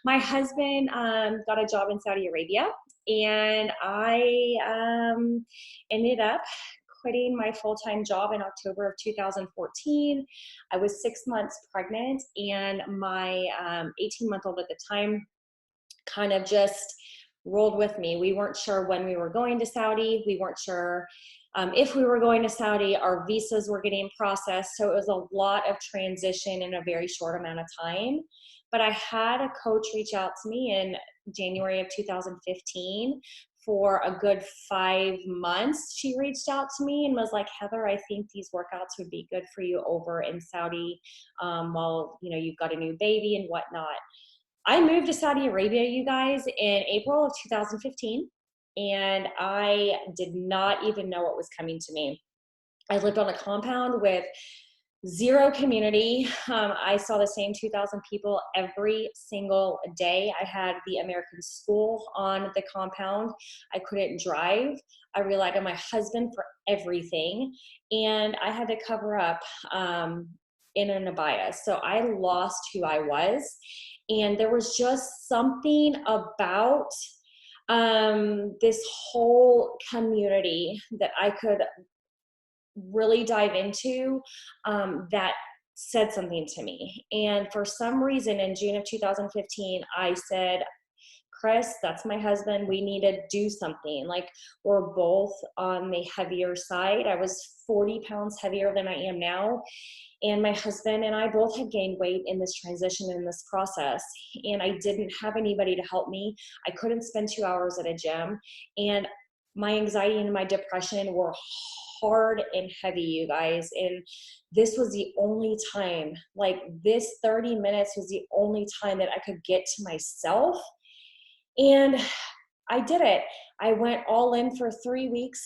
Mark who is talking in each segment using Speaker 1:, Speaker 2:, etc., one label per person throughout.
Speaker 1: My husband got a job in Saudi Arabia, and I ended up quitting my full-time job in October of 2014. I was 6 months pregnant, and my 18-month-old at the time kind of just rolled with me. We weren't sure when we were going to Saudi. We weren't sure if we were going to Saudi. Our visas were getting processed. So it was a lot of transition in a very short amount of time. But I had a coach reach out to me in January of 2015 for a good 5 months. She reached out to me and was like, Heather, I think these workouts would be good for you over in Saudi while you've got a new baby and whatnot. I moved to Saudi Arabia, you guys, in April of 2015, and I did not even know what was coming to me. I lived on a compound with zero community. I saw the same 2,000 people every single day. I had the American school on the compound. I couldn't drive. I relied on my husband for everything, and I had to cover up in an abaya. So I lost who I was. And there was just something about this whole community that I could really dive into that said something to me. And for some reason in June of 2015, I said, Chris, that's my husband. We need to do something. Like, we're both on the heavier side. I was 40 pounds heavier than I am now. And my husband and I both had gained weight in this transition, in this process. And I didn't have anybody to help me. I couldn't spend 2 hours at a gym. And my anxiety and my depression were hard and heavy, you guys. And this was the only time, like this 30 minutes was the only time that I could get to myself. And I did it. I went all in for 3 weeks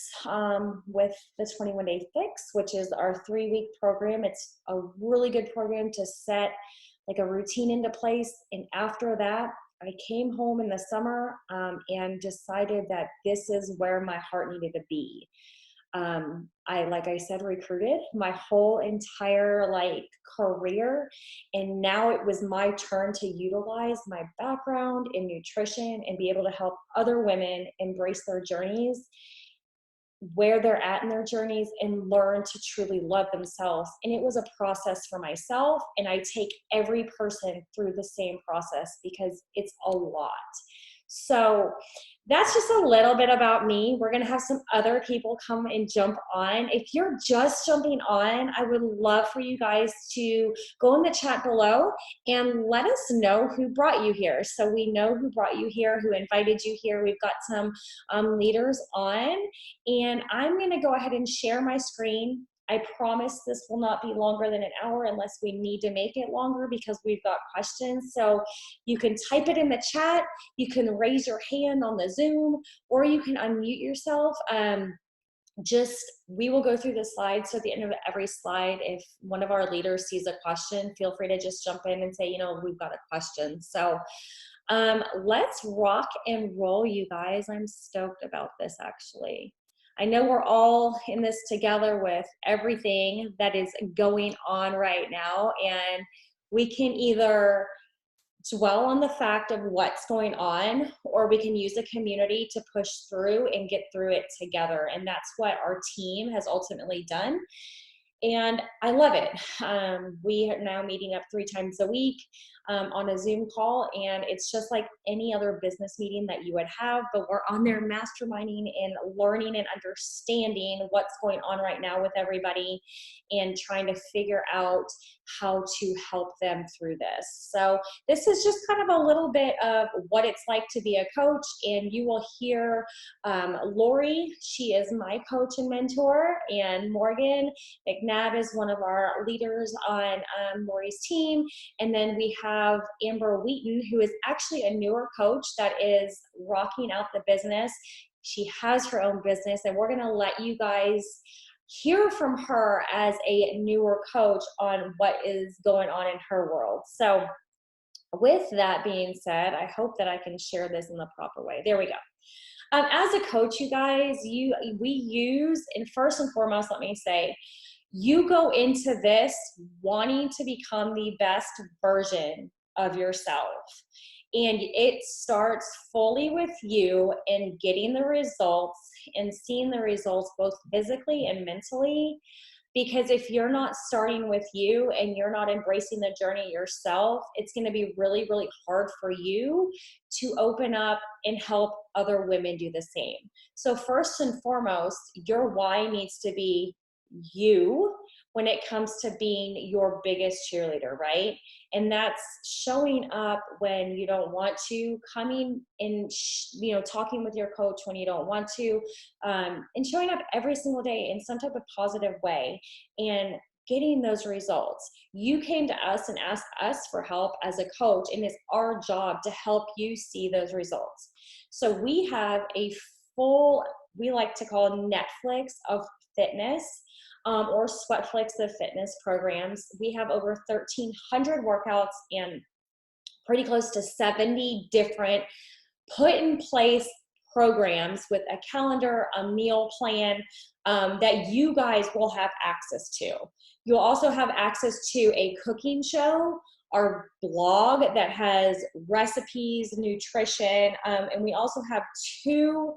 Speaker 1: with the 21 Day Fix, which is our 3-week program. It's a really good program to set like a routine into place. And after that, I came home in the summer and decided that this is where my heart needed to be. Like I said, recruited my whole entire career. And now it was my turn to utilize my background in nutrition and be able to help other women embrace their journeys, where they're at in their journeys, and learn to truly love themselves. And it was a process for myself. And I take every person through the same process because it's a lot. So that's just a little bit about me. We're going to have some other people come and jump on. If you're just jumping on, I would love for you guys to go in the chat below and let us know who brought you here. So we know who brought you here, who invited you here. We've got some leaders on, and I'm going to go ahead and share my screen. I promise this will not be longer than an hour unless we need to make it longer because we've got questions. So you can type it in the chat, you can raise your hand on the Zoom, or you can unmute yourself. We will go through the slides. So at the end of every slide, if one of our leaders sees a question, feel free to just jump in and say, we've got a question. So let's rock and roll, you guys. I'm stoked about this, actually. I know we're all in this together with everything that is going on right now, and we can either dwell on the fact of what's going on, or we can use a community to push through and get through it together. And that's what our team has ultimately done. And I love it. We are now meeting up 3 times a week on a Zoom call, and it's just like any other business meeting that you would have, but we're on there masterminding and learning and understanding what's going on right now with everybody and trying to figure out how to help them through this. So this is just kind of a little bit of what it's like to be a coach, and you will hear Lori, she is my coach and mentor, and Morgan McNabb is one of our leaders on Lori's team. And then we have Amber Wheaton, who is actually a newer coach that is rocking out the business. She has her own business, and we're going to let you guys hear from her as a newer coach on what is going on in her world. So with that being said, I hope that I can share this in the proper way. There we go. As a coach, you guys, we use, and first and foremost, let me say, you go into this wanting to become the best version of yourself. And it starts fully with you and getting the results and seeing the results both physically and mentally. Because if you're not starting with you and you're not embracing the journey yourself, it's going to be really, really hard for you to open up and help other women do the same. So, first and foremost, your why needs to be you when it comes to being your biggest cheerleader, right? And that's showing up when you don't want to, coming and talking with your coach when you don't want to, and showing up every single day in some type of positive way and getting those results. You came to us and asked us for help as a coach, and it's our job to help you see those results. So we have a full, we like to call Netflix of fitness, or Sweatflix of fitness programs. We have over 1,300 workouts and pretty close to 70 different put in place programs with a calendar, a meal plan, that you guys will have access to. You'll also have access to a cooking show, our blog that has recipes, nutrition, and we also have 2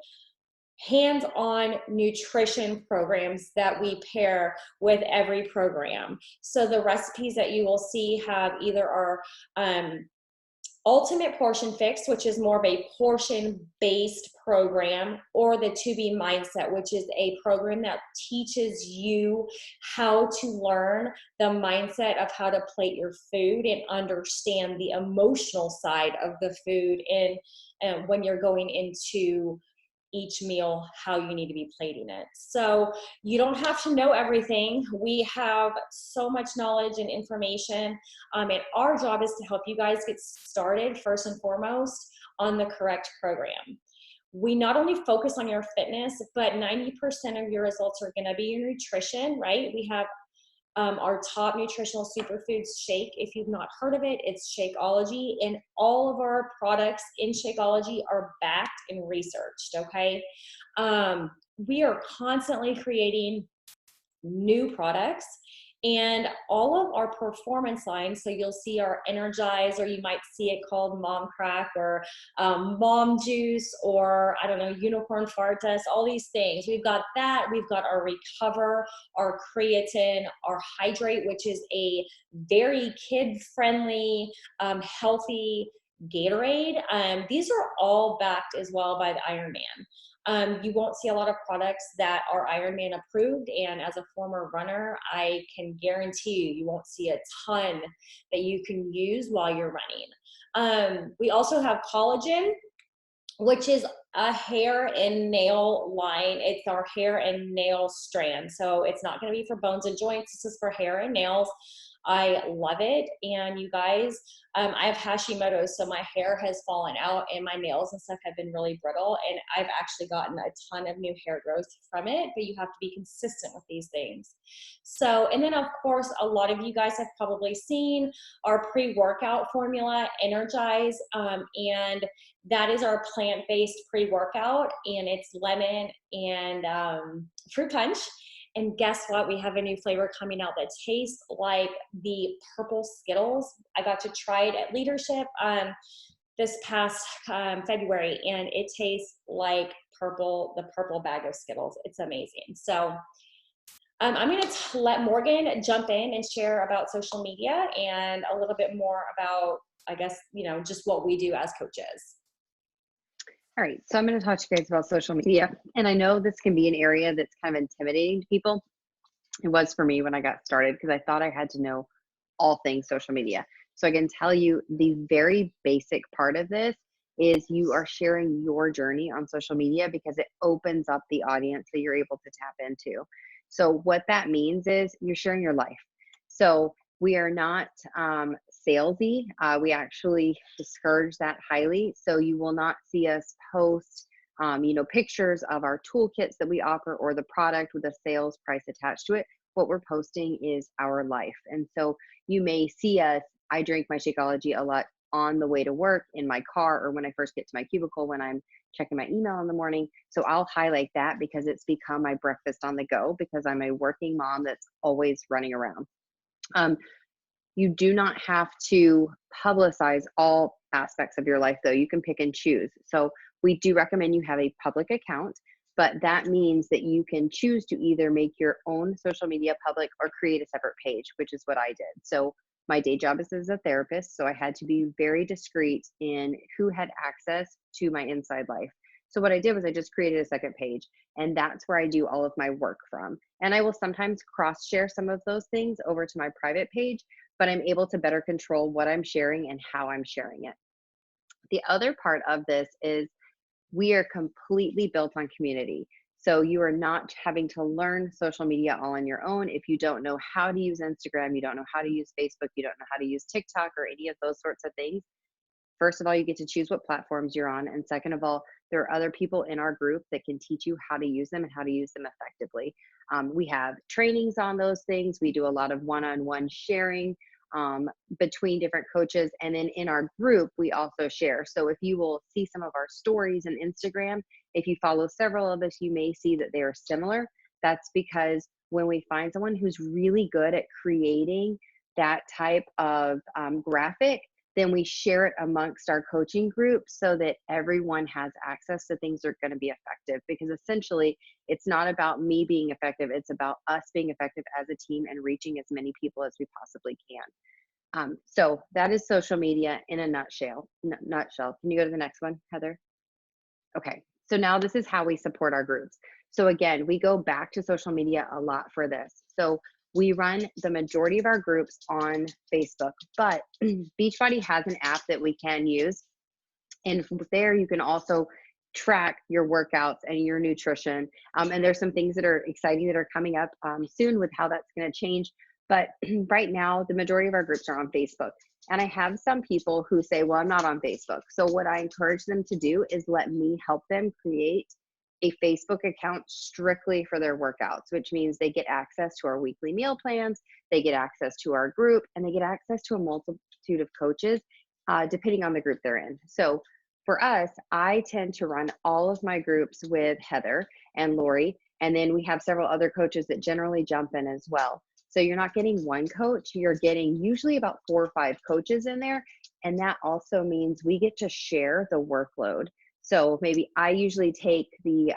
Speaker 1: hands-on nutrition programs that we pair with every program. So the recipes that you will see have either our Ultimate Portion Fix, which is more of a portion-based program, or the To Be Mindset, which is a program that teaches you how to learn the mindset of how to plate your food and understand the emotional side of the food, and when you're going into each meal, how you need to be plating it. So you don't have to know everything. We have so much knowledge and information, and our job is to help you guys get started first and foremost on the correct program. We not only focus on your fitness, but 90% of your results are going to be your nutrition, right? We have our top nutritional superfoods shake. If you've not heard of it, it's Shakeology, and all of our products in Shakeology are backed and researched, okay? We are constantly creating new products, and all of our performance lines, so you'll see our Energize, or you might see it called Mom Crack, or Mom Juice, or I don't know, Unicorn Fart Test, all these things. We've got that. We've got our Recover, our Creatine, our Hydrate, which is a very kid-friendly, healthy Gatorade. These are all backed as well by the Ironman. You won't see a lot of products that are Ironman approved, and as a former runner, I can guarantee you won't see a ton that you can use while you're running. We also have collagen, which is a hair and nail line. It's our hair and nail strand. So it's not going to be for bones and joints. This is for hair and nails. I love it. And you guys, I have Hashimoto's, so my hair has fallen out and my nails and stuff have been really brittle. And I've actually gotten a ton of new hair growth from it, but you have to be consistent with these things. So, and then of course, a lot of you guys have probably seen our pre-workout formula, Energize, and that is our plant-based pre-workout, and it's lemon and fruit punch. And guess what? We have a new flavor coming out that tastes like the purple Skittles. I got to try it at Leadership this past February, and it tastes like the purple bag of Skittles. It's amazing. So I'm going to let Morgan jump in and share about social media and a little bit more about, I guess, just what we do as coaches.
Speaker 2: All right, so I'm going to talk to you guys about social media. And I know this can be an area that's kind of intimidating to people. It was for me when I got started, because I thought I had to know all things social media. So I can tell you the very basic part of this is you are sharing your journey on social media, because it opens up the audience that you're able to tap into. So what that means is you're sharing your life. So we are not salesy. We actually discourage that highly. So you will not see us post, pictures of our toolkits that we offer or the product with a sales price attached to it. What we're posting is our life. And so you may see us, I drink my Shakeology a lot on the way to work, in my car, or when I first get to my cubicle, when I'm checking my email in the morning. So I'll highlight that because it's become my breakfast on the go, because I'm a working mom that's always running around. You do not have to publicize all aspects of your life, though. You can pick and choose. So we do recommend you have a public account, but that means that you can choose to either make your own social media public or create a separate page, which is what I did. So my day job is as a therapist, so I had to be very discreet in who had access to my inside life. So what I did was I just created a second page, and that's where I do all of my work from. And I will sometimes cross share some of those things over to my private page, but I'm able to better control what I'm sharing and how I'm sharing it. The other part of this is we are completely built on community. So you are not having to learn social media all on your own. If you don't know how to use Instagram, you don't know how to use Facebook, you don't know how to use TikTok or any of those sorts of things. First of all, you get to choose what platforms you're on. And second of all, there are other people in our group that can teach you how to use them and how to use them effectively. We have trainings on those things. We do a lot of one-on-one sharing between different coaches. And then in our group, we also share. So if you will see some of our stories on Instagram, if you follow several of us, you may see that they are similar. That's because when we find someone who's really good at creating that type of graphic, then we share it amongst our coaching group so that everyone has access to things that are going to be effective. Because essentially, it's not about me being effective. It's about us being effective as a team and reaching as many people as we possibly can. So that is social media in a nutshell. Nutshell. Can you go to the next one, Heather? Okay. So now this is how we support our groups. So again, we go back to social media a lot for this. So we run the majority of our groups on Facebook, but Beachbody has an app that we can use. And there you can also track your workouts and your nutrition. And there's some things that are exciting that are coming up soon with how that's going to change. But right now, the majority of our groups are on Facebook. And I have some people who say, well, I'm not on Facebook. So what I encourage them to do is let me help them create a Facebook account strictly for their workouts, which means they get access to our weekly meal plans, they get access to our group, and they get access to a multitude of coaches, depending on the group they're in. So for us, I tend to run all of my groups with Heather and Lori, and then we have several other coaches that generally jump in as well. So you're not getting one coach, you're getting usually about 4 or 5 coaches in there. And that also means we get to share the workload. So maybe I usually take the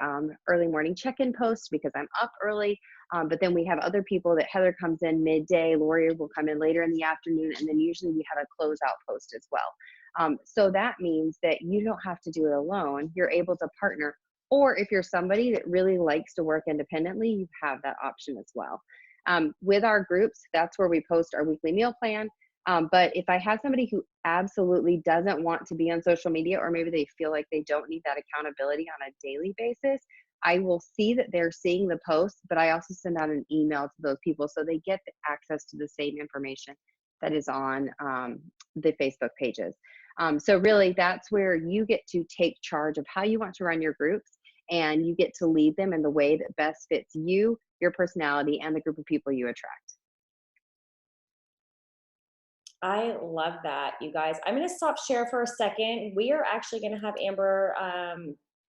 Speaker 2: early morning check-in post because I'm up early, but then we have other people that Heather comes in midday, Lori will come in later in the afternoon, and then usually we have a closeout post as well. So that means that you don't have to do it alone. You're able to partner. Or if you're somebody that really likes to work independently, you have that option as well. With our groups, that's where we post our weekly meal plan. But if I have somebody who absolutely doesn't want to be on social media, or maybe they feel like they don't need that accountability on a daily basis, I will see that they're seeing the post, but I also send out an email to those people so they get access to the same information that is on the Facebook pages. So really, that's where you get to take charge of how you want to run your groups, and you get to lead them in the way that best fits you, your personality, and the group of people you attract.
Speaker 1: I love that, you guys. I'm going to stop share for a second. We are actually going to have Amber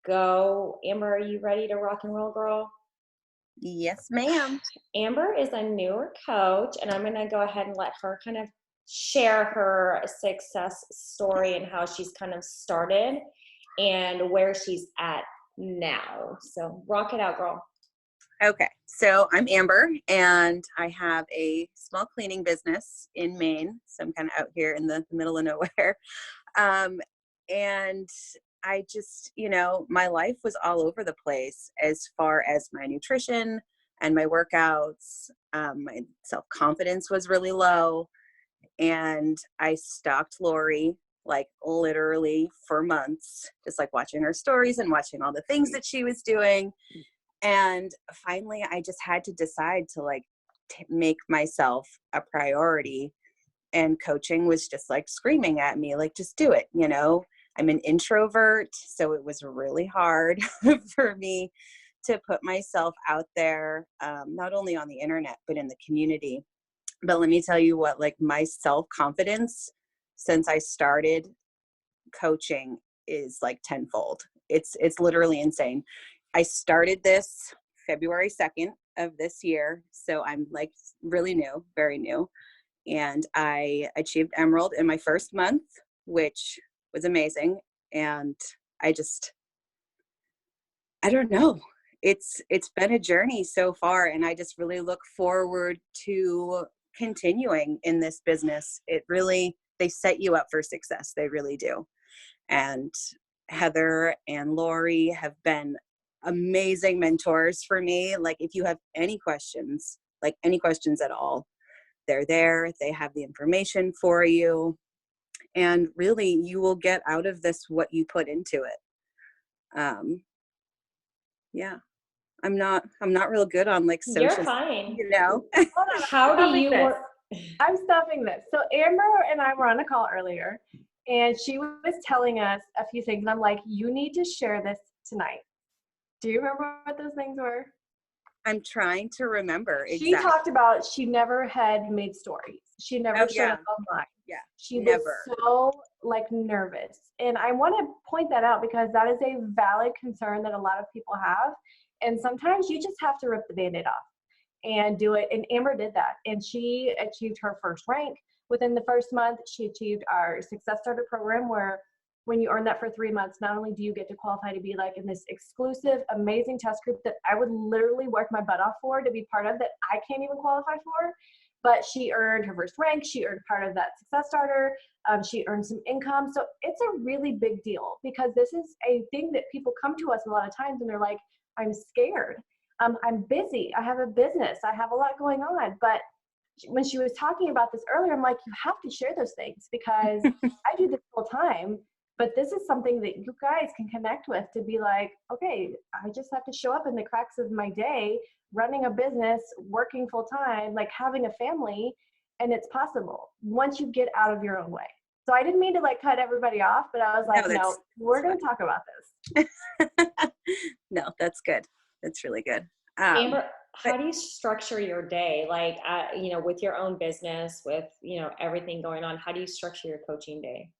Speaker 1: go. Amber, are you ready to rock and roll, girl?
Speaker 3: Yes, ma'am.
Speaker 1: Amber is a newer coach, and I'm going to go ahead and let her kind of share her success story and how she's kind of started and where she's at now. So rock it out, girl.
Speaker 3: Okay, so I'm Amber, and I have a small cleaning business in Maine. So I'm kind of out here in the middle of nowhere. And I just, my life was all over the place as far as my nutrition and my workouts. My self-confidence was really low. And I stalked Lori like literally for months, just like watching her stories and watching all the things that she was doing. And finally, I just had to decide to make myself a priority. And coaching was just like screaming at me, like, just do it. I'm an introvert, so it was really hard for me to put myself out there, not only on the internet, but in the community. But let me tell you what, like, my self-confidence since I started coaching is like tenfold. It's literally insane. I started this February 2nd of this year. So I'm like really new, very new. and I achieved Emerald in my first month, which was amazing. And I don't know. It's been a journey so far, and I just really look forward to continuing in this business. They set you up for success. They really do. And Heather and Lori have been amazing mentors for me. Like, if you have any questions, like any questions at all, they're there. They have the information for you. And really, you will get out of this what you put into it. Yeah. I'm not real good on like
Speaker 1: You're
Speaker 3: social,
Speaker 1: fine.
Speaker 3: you know.
Speaker 4: Hold on,
Speaker 1: How do you
Speaker 4: this.
Speaker 1: work?
Speaker 4: I'm stopping this. So Amber and I were on a call earlier, and she was telling us a few things, and I'm like, you need to share this tonight. Do you remember what those things were?
Speaker 3: I'm trying to remember
Speaker 4: She
Speaker 3: exactly.
Speaker 4: talked about she never had made stories. She never showed up online.
Speaker 3: Yeah.
Speaker 4: She
Speaker 3: Never.
Speaker 4: was so like nervous. And I want to point that out because that is a valid concern that a lot of people have. And sometimes you just have to rip the Band-Aid off and do it. And Amber did that. And she achieved her first rank within the first month. She achieved our Success Starter program, where when you earn that for 3 months, not only do you get to qualify to be like in this exclusive, amazing test group that I would literally work my butt off for to be part of, that I can't even qualify for, but she earned her first rank. She earned part of that Success Starter. She earned some income. So it's a really big deal because this is a thing that people come to us a lot of times and they're like, I'm scared. I'm busy. I have a business. I have a lot going on. But when she was talking about this earlier, I'm like, you have to share those things because I do this full time. But this is something that you guys can connect with to be like, okay, I just have to show up in the cracks of my day, running a business, working full time, like having a family, and it's possible once you get out of your own way. So I didn't mean to like cut everybody off, but I was like, no, we're going to talk about this.
Speaker 3: No, that's good. That's really good.
Speaker 1: Amber, how do you structure your day? Like, with your own business, with, everything going on, how do you structure your coaching day?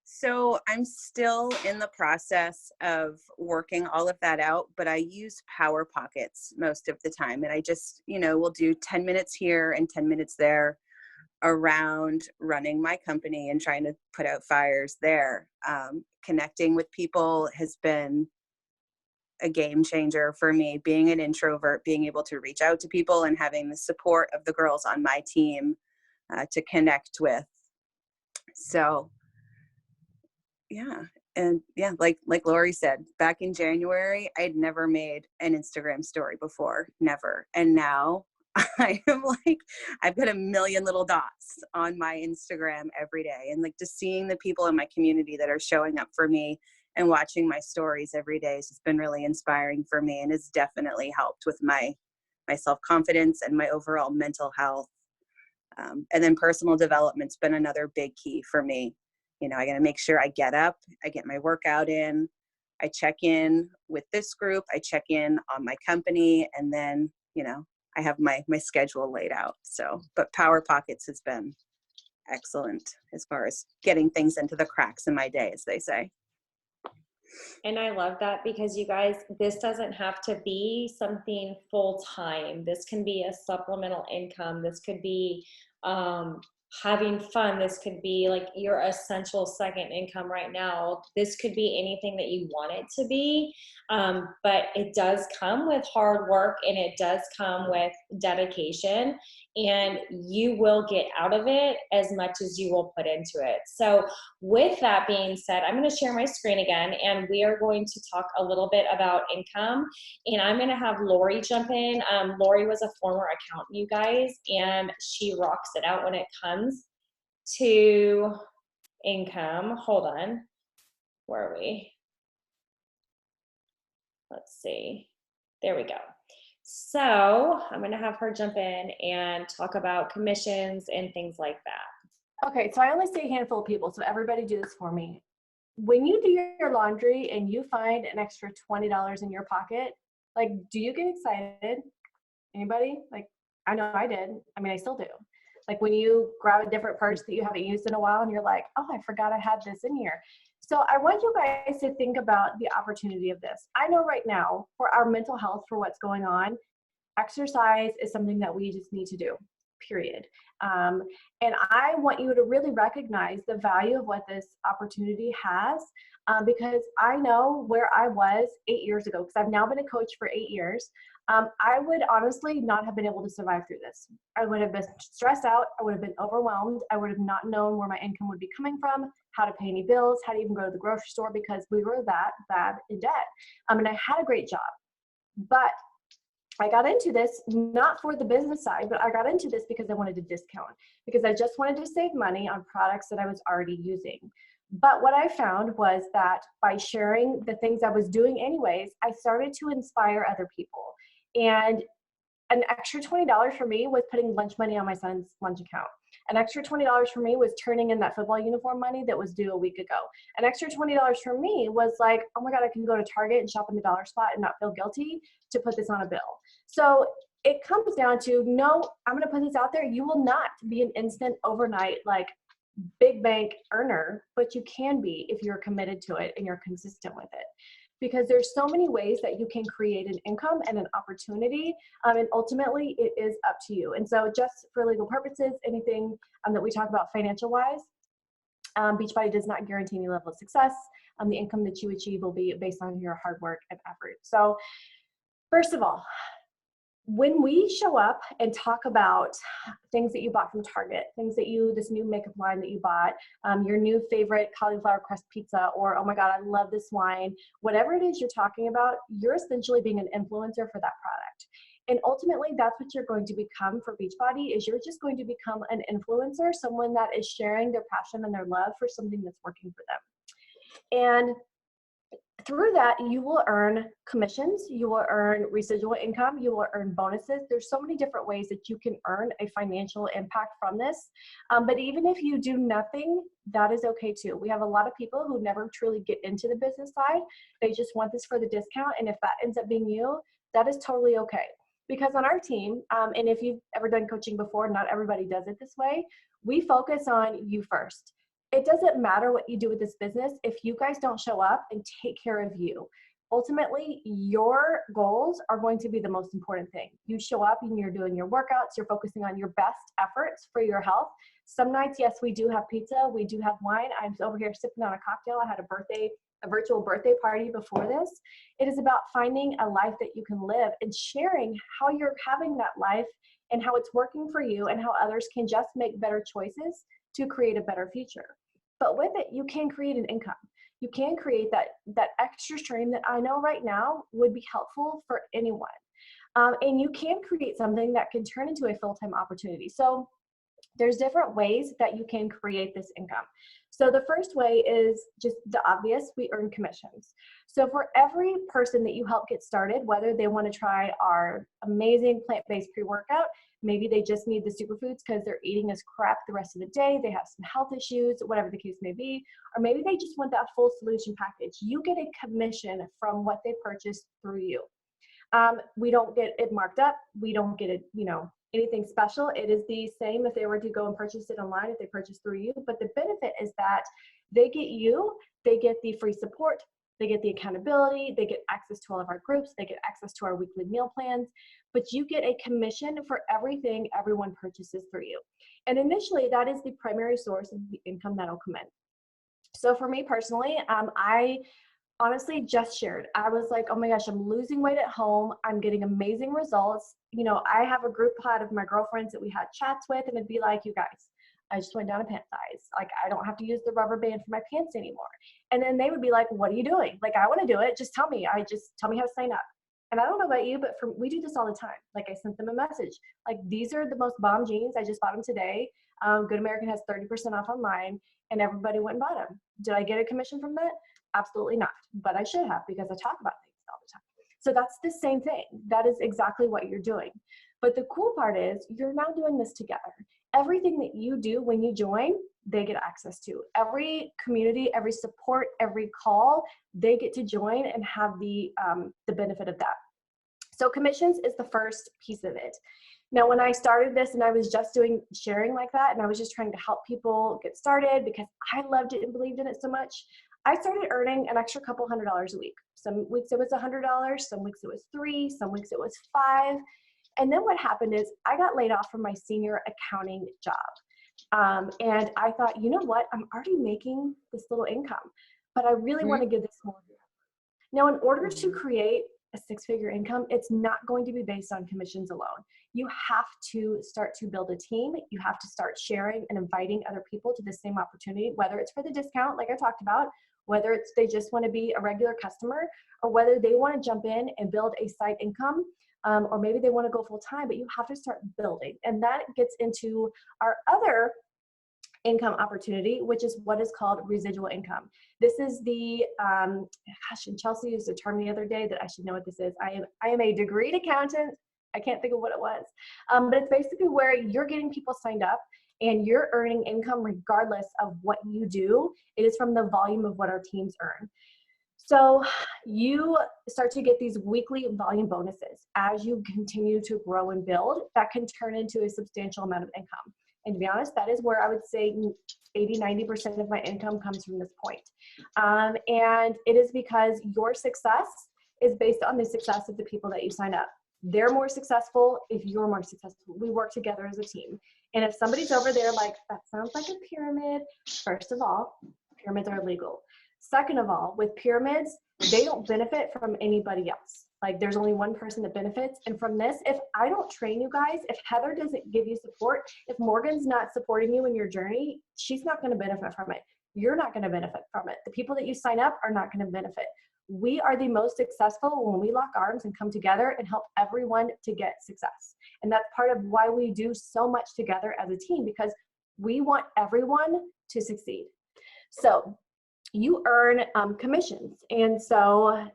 Speaker 3: So I'm still in the process of working all of that out, but I use Power Pockets most of the time. And I just, will do 10 minutes here and 10 minutes there around running my company and trying to put out fires there. Connecting with people has been a game changer for me. Being an introvert, being able to reach out to people and having the support of the girls on my team to connect with. So yeah. And yeah, like Lori said, back in January, I'd never made an Instagram story before, never. And now I am like, I've got a million little dots on my Instagram every day. And like just seeing the people in my community that are showing up for me and watching my stories every day has just been really inspiring for me and has definitely helped with my self-confidence and my overall mental health. And then personal development's been another big key for me. I got to make sure I get up, I get my workout in, I check in with this group, I check in on my company, and then, I have my schedule laid out. So, but Power Pockets has been excellent as far as getting things into the cracks in my day, as they say.
Speaker 1: And I love that because you guys, this doesn't have to be something full-time. This can be a supplemental income. This could be having fun. This could be like your essential second income right now. This could be anything that you want it to be. But it does come with hard work and it does come with dedication, and you will get out of it as much as you will put into it. So with that being said, I'm going to share my screen again, and we are going to talk a little bit about income, and I'm going to have Lori jump in. Lori was a former accountant, you guys, and she rocks it out when it comes to income. Hold on. Where are we? Let's see. There we go. So I'm going to have her jump in and talk about commissions and things like that.
Speaker 4: Okay, so I only see a handful of people, so everybody do this for me. When you do your laundry and you find an extra $20 in your pocket, like, do you get excited? Anybody? Like, I know I did. I mean, I still do. Like when you grab a different purse that you haven't used in a while and you're like, oh, I forgot I had this in here. So I want you guys to think about the opportunity of this. I know right now for our mental health, for what's going on, exercise is something that we just need to do, period. And I want you to really recognize the value of what this opportunity has, because I know where I was 8 years ago, because I've now been a coach for 8 years. I would honestly not have been able to survive through this. I would have been stressed out. I would have been overwhelmed. I would have not known where my income would be coming from, how to pay any bills, how to even go to the grocery store, because we were that bad in debt. And I had a great job, but I got into this not for the business side, but I got into this because I wanted to discount, because I just wanted to save money on products that I was already using. But what I found was that by sharing the things I was doing anyways, I started to inspire other people. And an extra $20 for me was putting lunch money on my son's lunch account. An extra $20 for me was turning in that football uniform money that was due a week ago. An extra $20 for me was like, oh my God, I can go to Target and shop in the dollar spot and not feel guilty to put this on a bill. So it comes down to, no, I'm going to put this out there. You will not be an instant overnight, like big bank earner, but you can be if you're committed to it and you're consistent with it. Because there's so many ways that you can create an income and an opportunity, and ultimately it is up to you. And so just for legal purposes, anything that we talk about financial wise, Beachbody does not guarantee any level of success. The income that you achieve will be based on your hard work and effort. So first of all, when we show up and talk about things that you bought from Target, this new makeup line that you bought, your new favorite cauliflower crust pizza, or, oh my God, I love this wine, whatever it is you're talking about, you're essentially being an influencer for that product. And ultimately, that's what you're going to become for Beachbody, is you're just going to become an influencer, someone that is sharing their passion and their love for something that's working for them. And through that, you will earn commissions, you will earn residual income, you will earn bonuses. There's so many different ways that you can earn a financial impact from this. But even if you do nothing, that is okay too. We have a lot of people who never truly get into the business side. They just want this for the discount. And if that ends up being you, that is totally okay. Because on our team, and if you've ever done coaching before, not everybody does it this way, we focus on you first. It doesn't matter what you do with this business if you guys don't show up and take care of you. Ultimately, your goals are going to be the most important thing. You show up and you're doing your workouts, you're focusing on your best efforts for your health. Some nights, yes, we do have pizza, we do have wine. I'm over here sipping on a cocktail. I had a virtual birthday party before this. It is about finding a life that you can live and sharing how you're having that life and how it's working for you and how others can just make better choices to create a better future. But with it, you can create an income. You can create that extra stream that I know right now would be helpful for anyone. And you can create something that can turn into a full-time opportunity. So there's different ways that you can create this income. So the first way is just the obvious, we earn commissions. So for every person that you help get started, whether they want to try our amazing plant-based pre-workout, maybe they just need the superfoods because they're eating as crap the rest of the day, they have some health issues, whatever the case may be, or maybe they just want that full solution package. You get a commission from what they purchase through you. We don't get it marked up. We don't get it, anything special. It is the same if they were to go and purchase it online, if they purchase through you. But the benefit is that they get the free support, they get the accountability, they get access to all of our groups, they get access to our weekly meal plans, but you get a commission for everything everyone purchases through you. And initially, that is the primary source of the income that'll come in. So for me personally, I honestly just shared. I was like, oh my gosh, I'm losing weight at home. I'm getting amazing results. I have a group chat of my girlfriends that we had chats with, and it'd be like, you guys, I just went down a pant size. Like, I don't have to use the rubber band for my pants anymore. And then they would be like, what are you doing? Like, I want to do it. Just tell me. Tell me how to sign up. And I don't know about you, but we do this all the time. Like, I sent them a message. Like, these are the most bomb jeans. I just bought them today. Good American has 30% off online, and everybody went and bought them. Did I get a commission from that? Absolutely not. But I should have, because I talk about things all the time. So that's the same thing. That is exactly what you're doing. But the cool part is you're now doing this together. Everything that you do when you join, they get access to. Every community, every support, every call, they get to join and have the benefit of that. So commissions is the first piece of it. Now, when I started this and I was just doing sharing like that, and I was just trying to help people get started because I loved it and believed in it so much, I started earning an extra couple $100s a week. Some weeks it was $100, some weeks it was $3, some weeks it was $5. And then what happened is I got laid off from my senior accounting job. And I thought, you know what? I'm already making this little income, but I really want to give this more. Now, in order to create a six-figure income, it's not going to be based on commissions alone. You have to start to build a team. You have to start sharing and inviting other people to the same opportunity, whether it's for the discount, like I talked about, whether it's they just want to be a regular customer, or whether they want to jump in and build a side income, or maybe they want to go full time, but you have to start building. And that gets into our other income opportunity, which is what is called residual income. This is the, and Chelsea used a term the other day that I should know what this is. I am a degreed accountant. I can't think of what it was, but it's basically where you're getting people signed up and you're earning income regardless of what you do. It is from the volume of what our teams earn. So you start to get these weekly volume bonuses as you continue to grow and build that can turn into a substantial amount of income. And to be honest, that is where I would say 80–90% of my income comes from this point. And it is because your success is based on the success of the people that you sign up. They're more successful if you're more successful. We work together as a team. And if somebody's over there like, that sounds like a pyramid, first of all, pyramids are illegal. Second of all, with pyramids, they don't benefit from anybody else. Like there's only one person that benefits. And from this, if I don't train you guys, if Heather doesn't give you support, if Morgan's not supporting you in your journey, she's not going to benefit from it. You're not going to benefit from it. The people that you sign up are not going to benefit. We are the most successful when we lock arms and come together and help everyone to get success. And that's part of why we do so much together as a team, because we want everyone to succeed. So you earn commissions. And so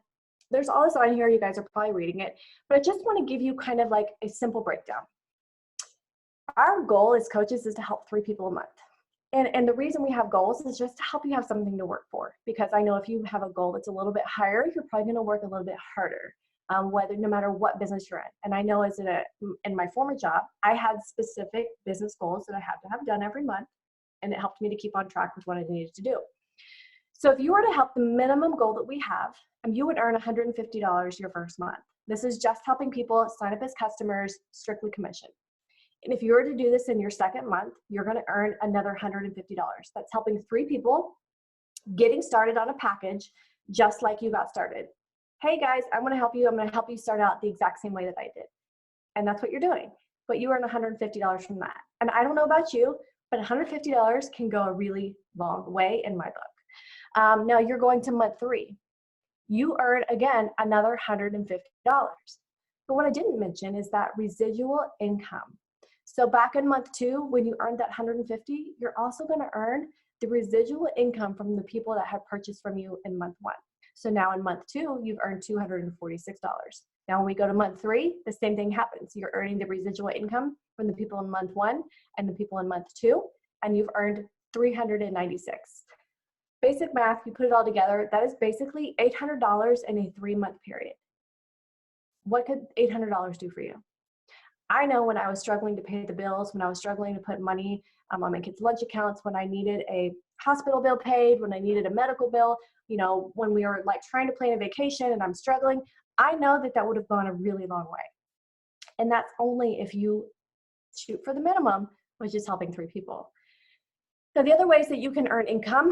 Speaker 4: there's all this on here. You guys are probably reading it, but I just want to give you kind of like a simple breakdown. Our goal as coaches is to help 3 people a month. And the reason we have goals is just to help you have something to work for. Because I know if you have a goal that's a little bit higher, you're probably going to work a little bit harder, no matter what business you're in. And I know in my former job, I had specific business goals that I had to have done every month, and it helped me to keep on track with what I needed to do. So if you were to help the minimum goal that we have, you would earn $150 your first month. This is just helping people sign up as customers, strictly commission. And if you were to do this in your second month, you're going to earn another $150. That's helping 3 people getting started on a package just like you got started. Hey guys, I want to help you. I'm going to help you start out the exact same way that I did. And that's what you're doing. But you earn $150 from that. And I don't know about you, but $150 can go a really long way in my book. Now you're going to month 3. You earn, again, another $150. But what I didn't mention is that residual income. So back in month 2, when you earned that $150, you're also going to earn the residual income from the people that have purchased from you in month 1. So now in month 2, you've earned $246. Now when we go to month 3, the same thing happens. You're earning the residual income from the people in month 1 and the people in month 2, and you've earned $396. Basic math, you put it all together, that is basically $800 in a 3-month period. What could $800 do for you? I know when I was struggling to pay the bills, when I was struggling to put money on my kids' lunch accounts, when I needed a hospital bill paid, when I needed a medical bill, when we were like trying to plan a vacation and I'm struggling, I know that would have gone a really long way. And that's only if you shoot for the minimum, which is helping 3 people. So the other ways that you can earn income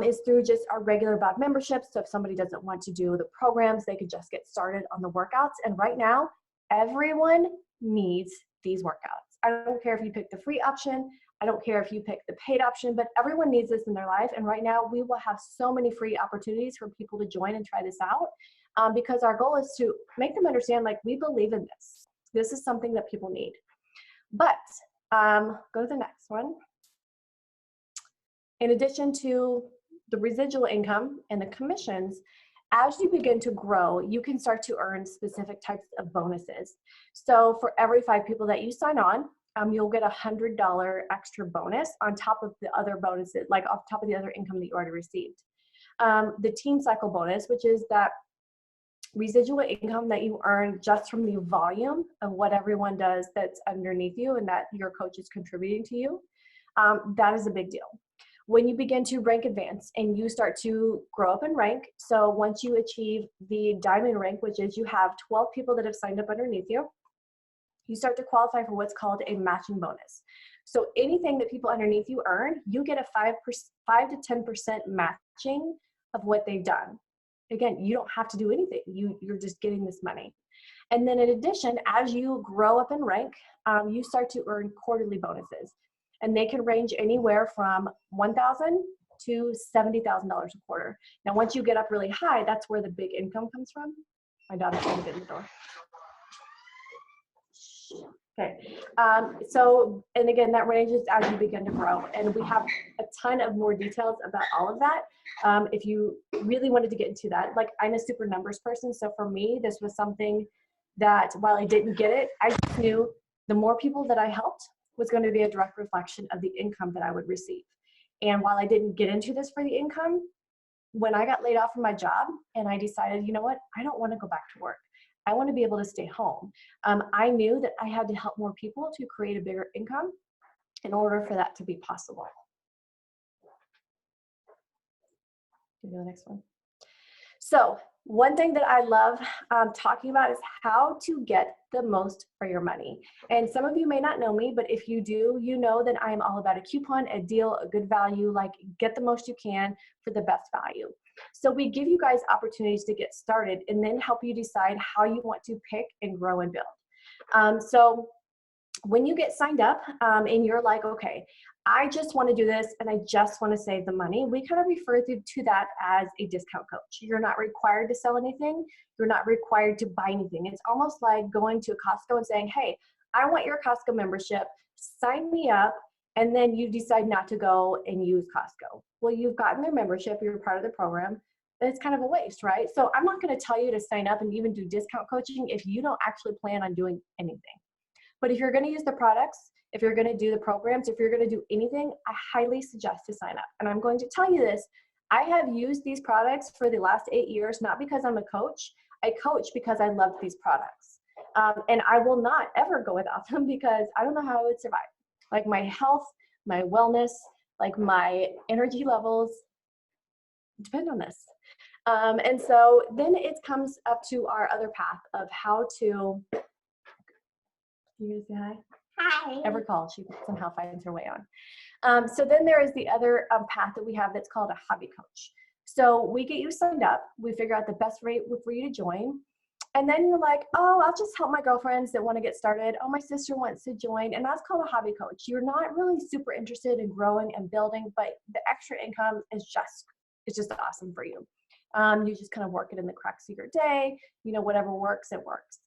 Speaker 4: is through just our regular BOD memberships. So if somebody doesn't want to do the programs, they could just get started on the workouts. And right now, everyone needs these workouts. I don't care if you pick the free option. I don't care if you pick the paid option, but everyone needs this in their life. And right now, we will have so many free opportunities for people to join and try this out because our goal is to make them understand, like, we believe in this. This is something that people need. But go to the next one. In addition to the residual income and the commissions, as you begin to grow, you can start to earn specific types of bonuses. So for every 5 people that you sign on, you'll get $100 extra bonus on top of the other bonuses, like off top of the other income that you already received. The team cycle bonus, which is that residual income that you earn just from the volume of what everyone does that's underneath you and that your coach is contributing to you, that is a big deal. When you begin to rank advance and you start to grow up in rank, so once you achieve the diamond rank, which is you have 12 people that have signed up underneath you, you start to qualify for what's called a matching bonus. So anything that people underneath you earn, you get a 5 to 10% matching of what they've done. Again, you don't have to do anything. You're just getting this money. And then in addition, as you grow up in rank, you start to earn quarterly bonuses. And they can range anywhere from $1,000 to $70,000 a quarter. Now, once you get up really high, that's where the big income comes from. My daughter's trying to get in the door. Okay, so, and again, that ranges as you begin to grow. And we have a ton of more details about all of that. If you really wanted to get into that, like I'm a super numbers person. So for me, this was something that while I didn't get it, I just knew the more people that I helped was going to be a direct reflection of the income that I would receive. And while I didn't get into this for the income, when I got laid off from my job and I decided, you know what, I don't want to go back to work. I want to be able to stay home. I knew that I had to help more people to create a bigger income in order for that to be possible. Can you do the next one? So one thing that I love talking about is how to get the most for your money. And some of you may not know me, but if you do, you know that I am all about a coupon, a deal, a good value, like get the most you can for the best value. So we give you guys opportunities to get started and then help you decide how you want to pick and grow and build. So when you get signed up and you're like, okay, I just want to do this and I just want to save the money, we kind of refer to that as a discount coach. You're not required to sell anything. You're not required to buy anything. It's almost like going to Costco and saying, hey, I want your Costco membership, sign me up, and then you decide not to go and use Costco. Well, you've gotten their membership, you're part of the program, but it's kind of a waste, right? So I'm not going to tell you to sign up and even do discount coaching if you don't actually plan on doing anything. But if you're going to use the products, if you're going to do the programs, if you're going to do anything, I highly suggest to sign up. And I'm going to tell you this, I have used these products for the last 8 years, not because I'm a coach. I coach because I love these products. And I will not ever go without them because I don't know how I would survive. Like my health, my wellness, like my energy levels depend on this. And so then it comes up to our other path of how to, you gonna say hi? Hi. Every call, she somehow finds her way on. So then there is the other path that we have that's called a hobby coach. So we get you signed up, we figure out the best rate for you to join. And then you're like, oh, I'll just help my girlfriends that want to get started. Oh, my sister wants to join. And that's called a hobby coach. You're not really super interested in growing and building, but the extra income is just awesome for you. You just kind of work it in the cracks of your day, you know, whatever works, it works.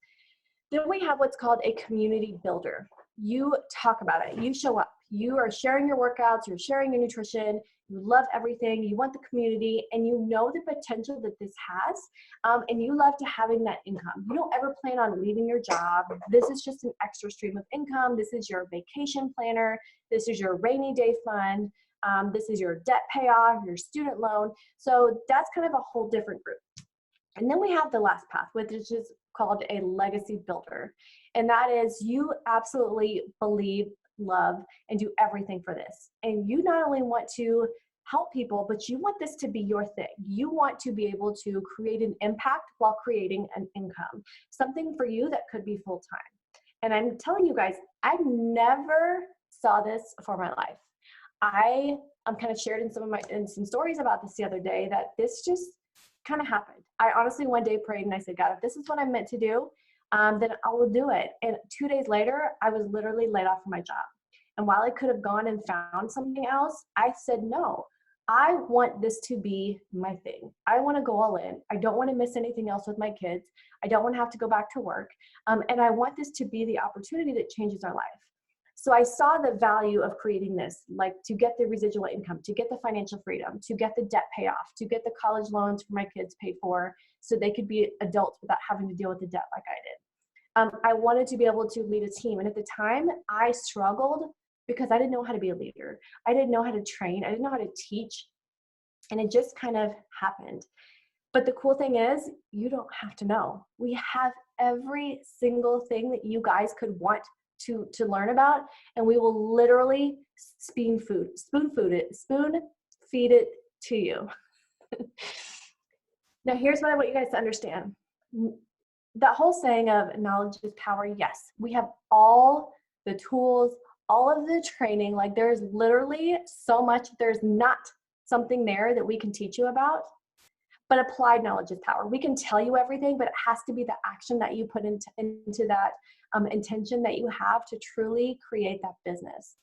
Speaker 4: Then we have what's called a community builder. You talk about it, you show up, you are sharing your workouts, you're sharing your nutrition, you love everything, you want the community, and you know the potential that this has, and you love to having that income. You don't ever plan on leaving your job. This is just an extra stream of income. This is your vacation planner. This is your rainy day fund. This is your debt payoff, your student loan. So that's kind of a whole different group. And then we have the last path, which is called a legacy builder. And that is you absolutely believe, love, and do everything for this. And you not only want to help people, but you want this to be your thing. You want to be able to create an impact while creating an income, something for you that could be full-time. And I'm telling you guys, I never saw this for my life. I'm kind of shared in some stories about this the other day that this just kind of happened. I honestly one day prayed and I said, God, if this is what I'm meant to do, then I will do it. And 2 days later, I was literally laid off from my job. And while I could have gone and found something else, I said, no, I want this to be my thing. I want to go all in. I don't want to miss anything else with my kids. I don't want to have to go back to work. And I want this to be the opportunity that changes our life. So I saw the value of creating this, like to get the residual income, to get the financial freedom, to get the debt payoff, to get the college loans for my kids paid for so they could be adults without having to deal with the debt like I did. I wanted to be able to lead a team. And at the time, I struggled because I didn't know how to be a leader. I didn't know how to train. I didn't know how to teach. And it just kind of happened. But the cool thing is, you don't have to know. We have every single thing that you guys could want to learn about, and we will literally spoon feed it to you. Now, here's what I want you guys to understand. that whole saying of knowledge is power, yes, we have all the tools, all of the training. Like there's literally so much, there's not something there that we can teach you about, but applied knowledge is power. We can tell you everything, but it has to be the action that you put into that intention that you have to truly create that business.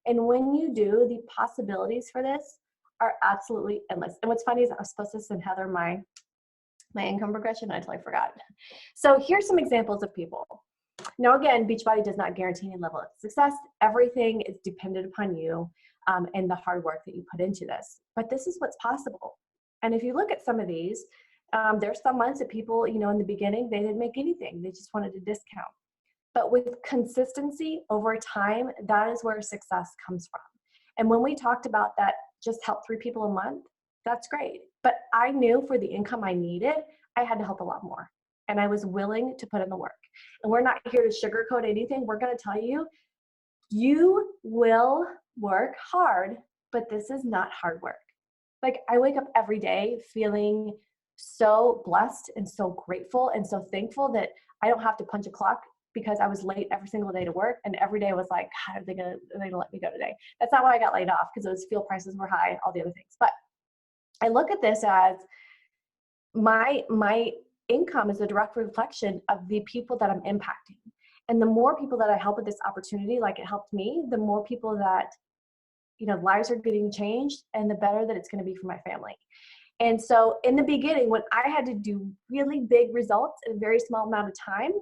Speaker 4: And when you do, the possibilities for this are absolutely endless. And what's funny is I was supposed to send Heather my income progression. I totally forgot. So here's some examples of people. Now, again, Beachbody does not guarantee any level of success. Everything is dependent upon you and the hard work that you put into this. But this is what's possible. And if you look at some of these, there's some months that people, in the beginning, they didn't make anything. They just wanted a discount. But with consistency over time, that is where success comes from. And when we talked about that, just help 3 people a month, that's great. But I knew for the income I needed, I had to help a lot more. And I was willing to put in the work. And we're not here to sugarcoat anything. We're going to tell you, you will work hard, but this is not hard work. Like I wake up every day feeling so blessed and so grateful and so thankful that I don't have to punch a clock because I was late every single day to work. And every day I was like, God, are they gonna let me go today? That's not why I got laid off, because those fuel prices were high, all the other things. But I look at this as my income is a direct reflection of the people that I'm impacting. And the more people that I help with this opportunity, like it helped me, the more people that, lives are getting changed, and the better that it's going to be for my family. And so in the beginning, when I had to do really big results in a very small amount of time,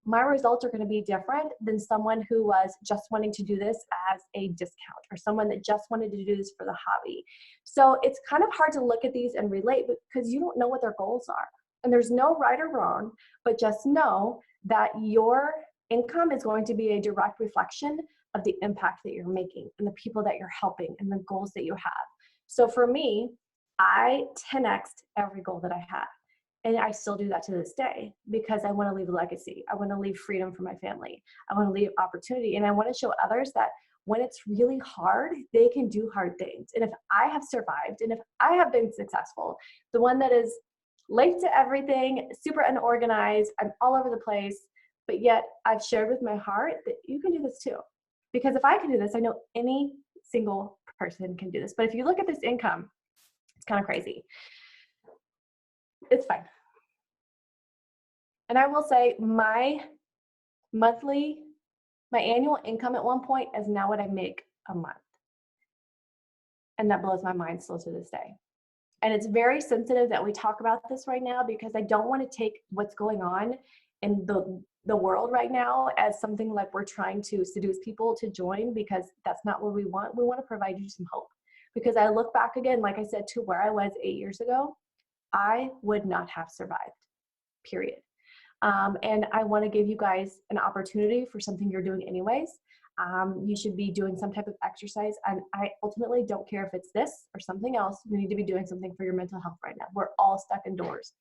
Speaker 4: my results are going to be different than someone who was just wanting to do this as a discount, or someone that just wanted to do this for the hobby. So it's kind of hard to look at these and relate because you don't know what their goals are. And there's no right or wrong, but just know that your income is going to be a direct reflection of the impact that you're making and the people that you're helping and the goals that you have. So for me, I 10x'd every goal that I had. And I still do that to this day because I want to leave a legacy. I want to leave freedom for my family. I want to leave opportunity. And I want to show others that when it's really hard, they can do hard things. And if I have survived and if I have been successful, the one that is late to everything, super unorganized, I'm all over the place, but yet I've shared with my heart that you can do this too. Because if I can do this, I know any single person can do this. But if you look at this income, it's kind of crazy. It's fine. And I will say my annual income at one point is now what I make a month. And that blows my mind still to this day. And it's very sensitive that we talk about this right now because I don't want to take what's going on in the world right now as something like we're trying to seduce people to join, because that's not what we want. We want to provide you some hope. Because I look back again, like I said, to where I was 8 years ago, I would not have survived, period. And I want to give you guys an opportunity for something you're doing anyways. You should be doing some type of exercise. And I ultimately don't care if it's this or something else. You need to be doing something for your mental health right now. We're all stuck indoors.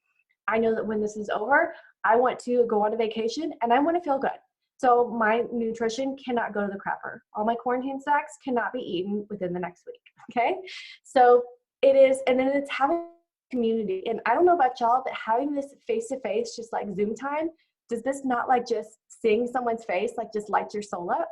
Speaker 4: I know that when this is over, I want to go on a vacation and I want to feel good. So my nutrition cannot go to the crapper. All my quarantine snacks cannot be eaten within the next week. Okay. So it is, and then it's having community. And I don't know about y'all, but having this face-to-face, just like Zoom time, does this not like just seeing someone's face, like just lights your soul up?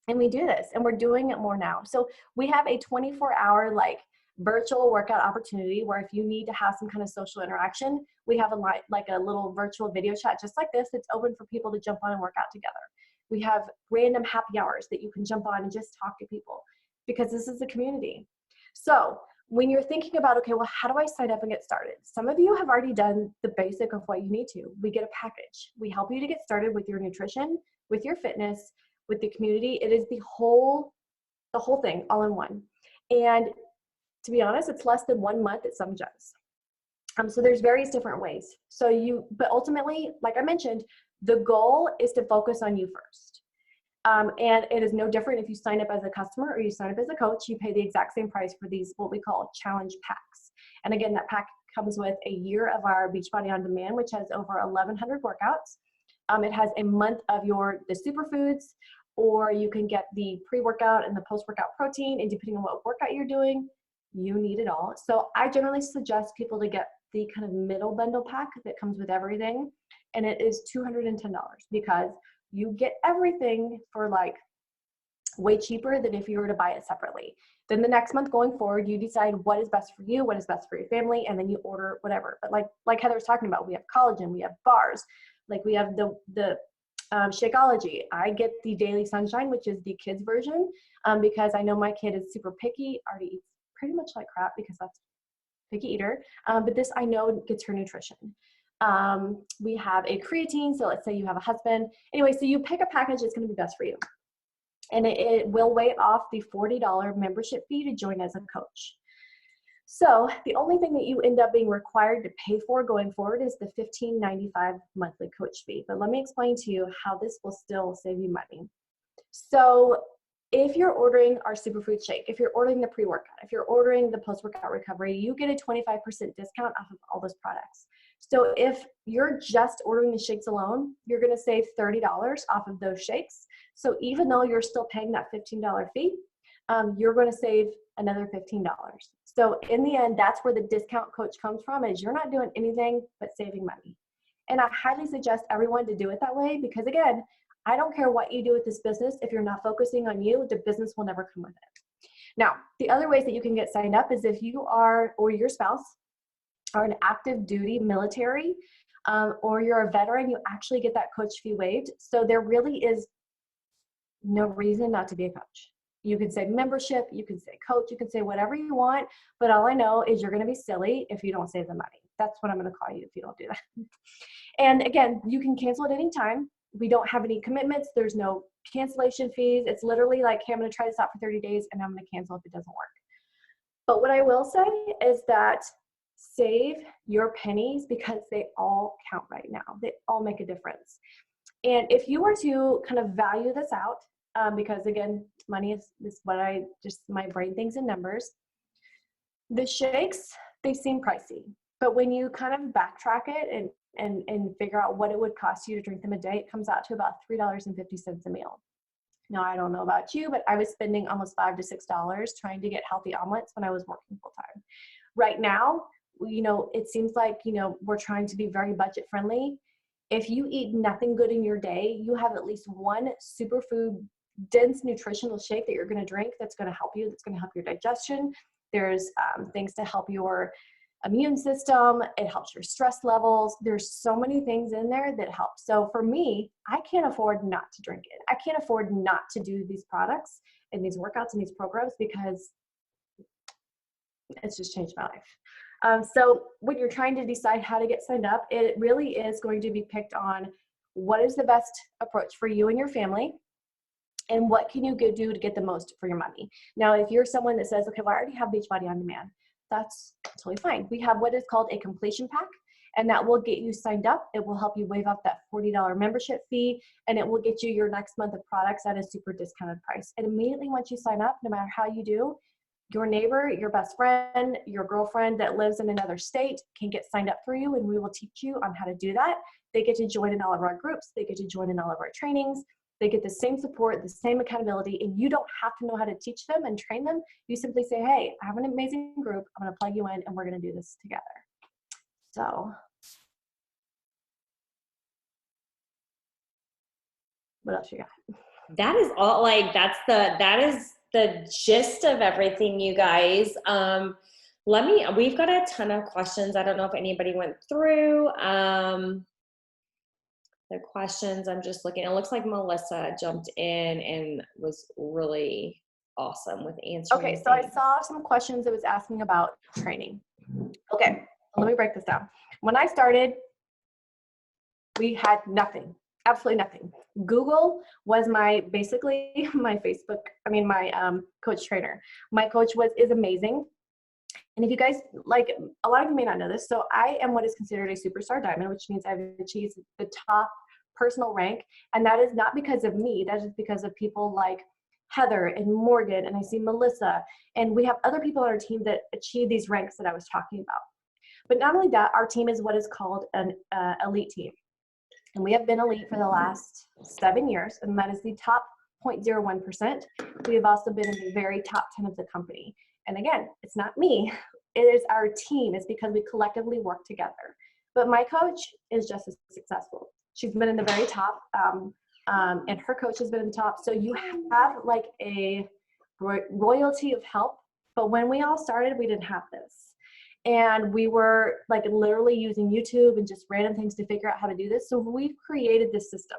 Speaker 4: And we do this and we're doing it more now. So we have a 24-hour like virtual workout opportunity where if you need to have some kind of social interaction, we have a little virtual video chat just like this that's open for people to jump on and work out together. We have random happy hours that you can jump on and just talk to people because this is a community. So when you're thinking about, okay, well, how do I sign up and get started? Some of you have already done the basic of what you need to. We get a package. We help you to get started with your nutrition, with your fitness, with the community. It is the whole thing all in one. And to be honest, it's less than 1 month at some gyms. So there's various different ways. But ultimately, like I mentioned, the goal is to focus on you first. And it is no different if you sign up as a customer or you sign up as a coach. You pay the exact same price for these, what we call challenge packs. And again, that pack comes with a year of our Beachbody On Demand, which has over 1,100 workouts. It has a month of the superfoods, or you can get the pre-workout and the post-workout protein. And depending on what workout you're doing, you need it all. So I generally suggest people to get the kind of middle bundle pack that comes with everything. And it is $210 because you get everything for like way cheaper than if you were to buy it separately. Then the next month going forward, you decide what is best for you, what is best for your family, and then you order whatever. But like Heather was talking about, we have collagen, we have bars, like we have the Shakeology. I get the Daily Sunshine, which is the kids version, because I know my kid is super picky, already eats pretty much like crap because that's picky eater. But this I know gets her nutrition. We have a creatine. So let's say you have a husband. Anyway, so you pick a package that's going to be best for you. And it will waive off the $40 membership fee to join as a coach. So the only thing that you end up being required to pay for going forward is the $15.95 monthly coach fee. But let me explain to you how this will still save you money. So if you're ordering our superfood shake, if you're ordering the pre-workout, if you're ordering the post-workout recovery, you get a 25% discount off of all those products. So if you're just ordering the shakes alone, you're going to save $30 off of those shakes. So even though you're still paying that $15 fee, you're going to save another $15. So in the end, that's where the discount coach comes from, is you're not doing anything but saving money. And I highly suggest everyone to do it that way because, again, I don't care what you do with this business. If you're not focusing on you, the business will never come with it. Now, the other ways that you can get signed up is if you are, or your spouse, are an active duty military, or you're a veteran, you actually get that coach fee waived. So there really is no reason not to be a coach. You can say membership, you can say coach, you can say whatever you want, but all I know is you're going to be silly if you don't save the money. That's what I'm going to call you if you don't do that. And again, you can cancel at any time. We don't have any commitments. There's no cancellation fees. It's literally like, hey, I'm going to try this out for 30 days and I'm going to cancel if it doesn't work. But what I will say is that save your pennies because they all count right now. They all make a difference. And if you were to kind of value this out, because again, money is what my brain thinks in numbers. The shakes, they seem pricey, but when you kind of backtrack it and figure out what it would cost you to drink them a day, it comes out to about $3.50 a meal. Now, I don't know about you, but I was spending almost $5 to $6 trying to get healthy omelets when I was working full time. Right now, it seems like, we're trying to be very budget friendly. If you eat nothing good in your day, you have at least one superfood dense nutritional shake that you're going to drink that's going to help you, that's going to help your digestion. There's things to help your immune system. It helps your stress levels. There's so many things in there that help. So for me, I can't afford not to drink it. I can't afford not to do these products and these workouts and these programs because it's just changed my life. So when you're trying to decide how to get signed up, it really is going to be picked on what is the best approach for you and your family, and what can you do to get the most for your money. Now, if you're someone that says, okay, well, I already have Beachbody On Demand, that's totally fine. We have what is called a completion pack, and that will get you signed up. It will help you waive off that $40 membership fee, and it will get you your next month of products at a super discounted price. And immediately once you sign up, no matter how you do, your neighbor, your best friend, your girlfriend that lives in another state can get signed up for you, and we will teach you on how to do that. They get to join in all of our groups. They get to join in all of our trainings. They get the same support, the same accountability, and you don't have to know how to teach them and train them. You simply say, hey, I have an amazing group. I'm going to plug you in, and we're going to do this together. So what else you got?
Speaker 1: That is all, that is the gist of everything, you guys. We've got a ton of questions. I don't know if anybody went through the questions. I'm just looking. It looks like Melissa jumped in and was really awesome with answering.
Speaker 4: Okay, so I saw some questions that was asking about training. Okay, let me break this down. When I started, we had nothing, absolutely nothing. Google was basically my Facebook, my coach trainer. My coach is amazing. And if you guys, a lot of you may not know this, so I am what is considered a superstar diamond, which means I've achieved the top personal rank. And that is not because of me, that is because of people like Heather and Morgan, and I see Melissa, and we have other people on our team that achieve these ranks that I was talking about. But not only that, our team is what is called an elite team. And we have been elite for the last 7 years, and that is the top 0.01%. We have also been in the very top 10 of the company. And again, it's not me. It is our team. It's because we collectively work together. But my coach is just as successful. She's been in the very top, and her coach has been in the top. So you have like a royalty of help. But when we all started, we didn't have this. And we were like literally using YouTube and just random things to figure out how to do this. So we've created this system.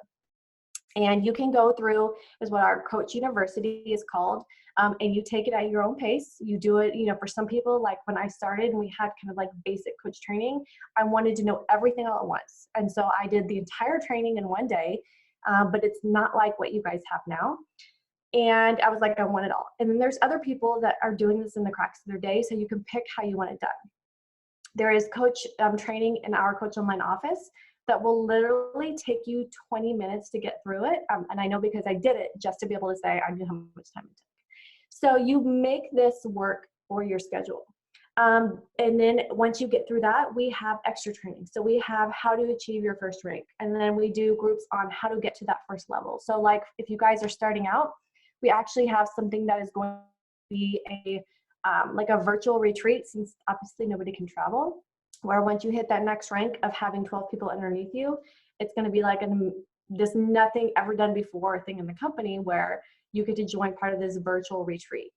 Speaker 4: And you can go through, is what our Coach University is called, and you take it at your own pace. You do it, for some people, like when I started and we had kind of like basic coach training, I wanted to know everything all at once. And so I did the entire training in one day, but it's not like what you guys have now. And I was like, I want it all. And then there's other people that are doing this in the cracks of their day, so you can pick how you want it done. There is coach training in our Coach Online office that will literally take you 20 minutes to get through it. And I know because I did it just to be able to say I knew how much time it took. So you make this work for your schedule. And then once you get through that, we have extra training. So we have how to achieve your first rank. And then we do groups on how to get to that first level. So like if you guys are starting out, we actually have something that is going to be like a virtual retreat, since obviously nobody can travel, where once you hit that next rank of having 12 people underneath you, it's going to be like this nothing ever done before thing in the company where you get to join part of this virtual retreat.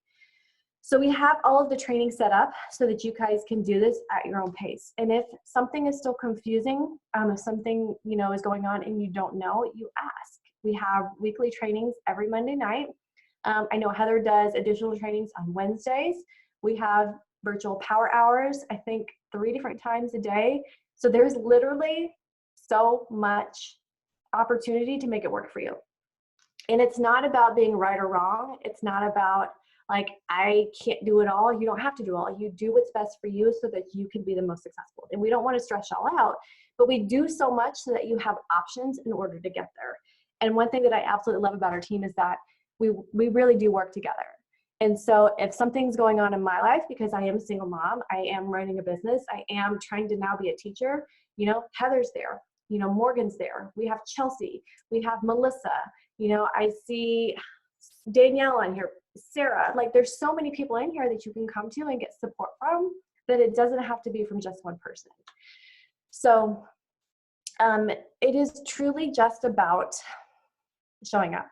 Speaker 4: So we have all of the training set up so that you guys can do this at your own pace. And if something is still confusing, if something is going on and you don't know, you ask. We have weekly trainings every Monday night. I know Heather does additional trainings on Wednesdays. We have virtual power hours, I think 3 different times a day. So there's literally so much opportunity to make it work for you. And it's not about being right or wrong. It's not about like, I can't do it all. You don't have to do it all. You do what's best for you so that you can be the most successful. And we don't want to stress y'all out, but we do so much so that you have options in order to get there. And one thing that I absolutely love about our team is that we really do work together. And so if something's going on in my life, because I am a single mom, I am running a business, I am trying to now be a teacher, Heather's there, Morgan's there. We have Chelsea, we have Melissa, I see Danielle on here, Sarah, like there's so many people in here that you can come to and get support from, that it doesn't have to be from just one person. So it is truly just about showing up.